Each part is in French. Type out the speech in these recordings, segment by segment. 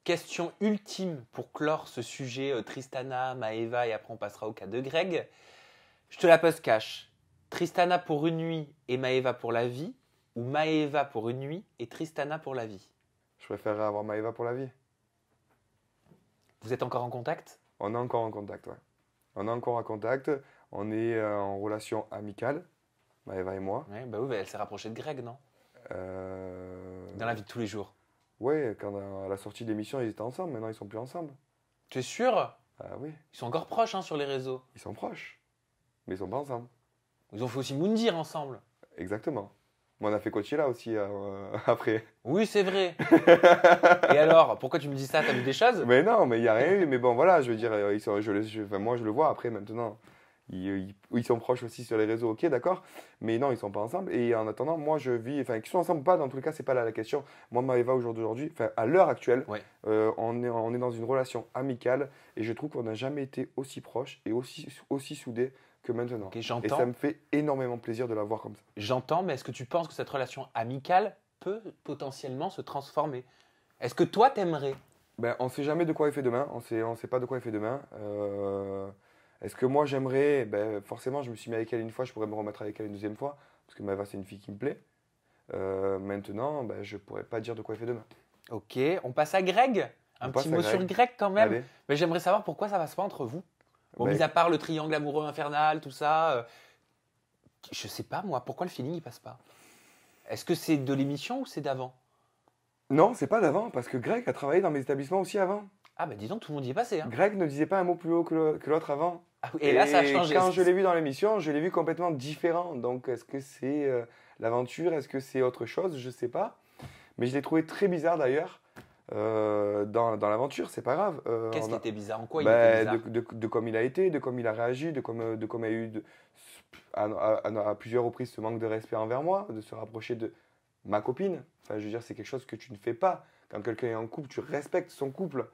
question ultime pour clore ce sujet Tristana, Maëva et après on passera au cas de Greg. Je te la pose cash. Tristana pour une nuit et Maëva pour la vie ou Maëva pour une nuit et Tristana pour la vie? Je préférerais avoir Maëva pour la vie. Vous êtes encore en contact? On est encore en contact, ouais. On est encore en contact. On est en relation amicale, Maëva et moi. Ouais, bah oui, bah elle s'est rapprochée de Greg, non? Dans la vie de tous les jours. Ouais, quand à la sortie de l'émission, ils étaient ensemble. Maintenant, ils sont plus ensemble. Tu es sûr? Ah oui, Ils sont encore proches sur les réseaux. ils sont proches. Mais ils sont pas ensemble. Ils ont fait aussi Moundir ensemble. Exactement. Moi, on a fait Coachella aussi après. Oui, c'est vrai. Et alors, pourquoi tu me dis ça? T'as vu des choses? Mais non, mais il n'y a rien eu. Mais bon, voilà, je veux dire, moi, je le vois après maintenant. Ils sont proches aussi sur les réseaux, ok, d'accord. Mais non, ils sont pas ensemble. Et en attendant, moi, je vis. Enfin, qu'ils soient ensemble ou pas, dans tous les cas, c'est pas là la question. Moi, Maëva, aujourd'hui, enfin, à l'heure actuelle, Ouais. on est dans une relation amicale. Et je trouve qu'on n'a jamais été aussi proches et aussi soudés que maintenant. Ok, Et j'entends. ça me fait énormément plaisir de la voir comme ça. J'entends, mais est-ce que tu penses que cette relation amicale peut potentiellement se transformer? Est-ce que toi, t'aimerais? Ben, on ne sait jamais de quoi il fait demain. On sait pas de quoi il fait demain. Est-ce que moi j'aimerais, ben, forcément, je me suis mis avec elle une fois, je pourrais me remettre avec elle une deuxième fois, parce que Maëva, c'est une fille qui me plaît. Maintenant, ben, je pourrais pas dire de quoi il fait demain. Ok, on passe à Greg. Un On petit passe à mot sur Greg. Greg quand même. Allez. Mais j'aimerais savoir pourquoi ça passe pas entre vous. Bon, Ben, mis à part le triangle amoureux infernal, tout ça, je sais pas moi, pourquoi le feeling il passe pas? Est-ce que c'est de l'émission ou c'est d'avant? non, c'est pas d'avant, parce que Greg a travaillé dans mes établissements aussi avant. Ah bah dis donc, tout le monde y est passé. Hein. Greg ne disait pas un mot plus haut que l'autre avant. Ah oui, et là ça a changé. Quand je l'ai vu dans l'émission, je l'ai vu complètement différent. Donc, est-ce que c'est l'aventure? Est-ce que c'est autre chose? Je sais pas. Mais je l'ai trouvé très bizarre d'ailleurs. Dans l'aventure, c'est pas grave. Qu'est-ce qui était bizarre? En quoi il Ben, était bizarre? de comme il a été, de comme il a réagi, de comme il a eu à plusieurs reprises ce manque de respect envers moi, de se rapprocher de ma copine. Enfin, je veux dire, c'est quelque chose que tu ne fais pas. Quand quelqu'un est en couple, tu respectes son couple.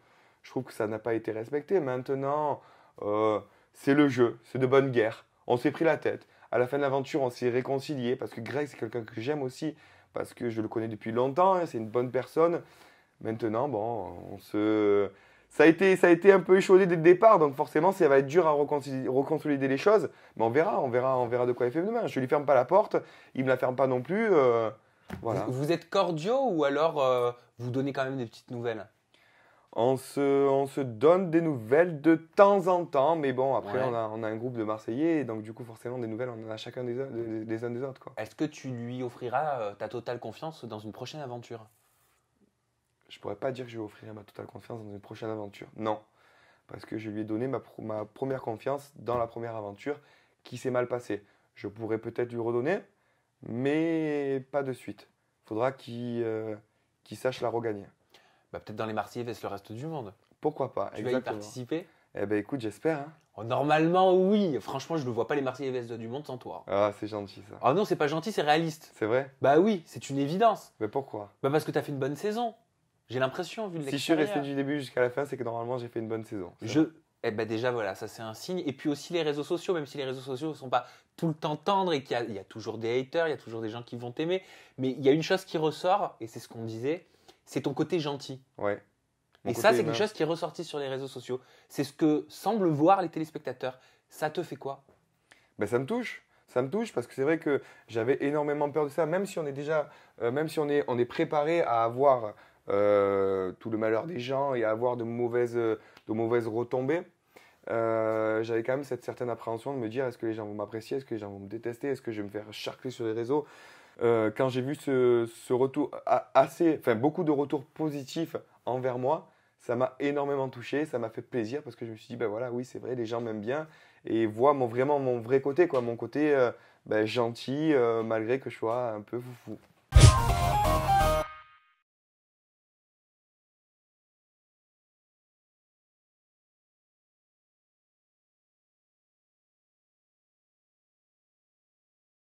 Je trouve que ça n'a pas été respecté. Maintenant, c'est le jeu, c'est de bonne guerre. On s'est pris la tête. À la fin de l'aventure, on s'est réconcilié parce que Greg, c'est quelqu'un que j'aime aussi, parce que je le connais depuis longtemps, hein, c'est une bonne personne. Maintenant, bon, ça a été un peu échaudé dès le départ, donc forcément, ça va être dur à reconsolider les choses. Mais on verra de quoi il fait demain. Je lui ferme pas la porte, il me la ferme pas non plus. Voilà. Vous êtes cordiaux ou alors vous donnez quand même des petites nouvelles? On se donne des nouvelles de temps en temps, mais bon, après, Ouais. on a un groupe de Marseillais, et donc du coup, forcément, des nouvelles, on en a chacun des uns des autres, quoi. Est-ce que tu lui offriras ta totale confiance dans une prochaine aventure? Je pourrais pas dire que je lui offrirai ma totale confiance dans une prochaine aventure. Non, parce que je lui ai donné ma première confiance dans la première aventure qui s'est mal passée. Je pourrais peut-être lui redonner, mais pas de suite. Faudra qu'il sache la regagner. Bah, peut-être dans les Marseillais vs le reste du monde. Pourquoi pas, Tu vas y exactement. participer? Eh ben écoute, j'espère, hein. Oh, normalement, oui. Franchement, je ne vois pas les Marseillais vs du monde sans toi. Ah, c'est gentil ça. Ah non, c'est pas gentil, c'est réaliste. C'est vrai? Bah oui, c'est une évidence. Mais pourquoi? Bah parce que tu as fait une bonne saison. J'ai l'impression, vu de Si je suis resté l'extérieur. du début jusqu'à la fin, c'est que normalement j'ai fait une bonne saison. Eh ben déjà, voilà, ça c'est un signe. Et puis aussi les réseaux sociaux, même si les réseaux sociaux ne sont pas tout le temps tendres et qu'il y a toujours des haters, il y a toujours des gens qui vont t'aimer. Mais il y a une chose qui ressort, et c'est ce qu'on disait, c'est ton côté gentil. Ouais. Mon Et ça, côté c'est humain. quelque chose qui est ressorti sur les réseaux sociaux. C'est ce que semblent voir les téléspectateurs. Ça te fait quoi? Ben, ça me touche. Ça me touche parce que c'est vrai que j'avais énormément peur de ça, même si on est déjà, même si on est préparé à avoir tout le malheur des gens et à avoir de mauvaises retombées. J'avais quand même cette certaine appréhension de me dire est-ce que les gens vont m'apprécier, est-ce que les gens vont me détester, est-ce que je vais me faire charcler sur les réseaux. Quand j'ai vu ce retour beaucoup de retours positifs envers moi, ça m'a énormément touché, ça m'a fait plaisir parce que je me suis dit ben voilà, oui c'est vrai, les gens m'aiment bien et voient vraiment mon vrai côté, quoi, mon côté gentil malgré que je sois un peu foufou.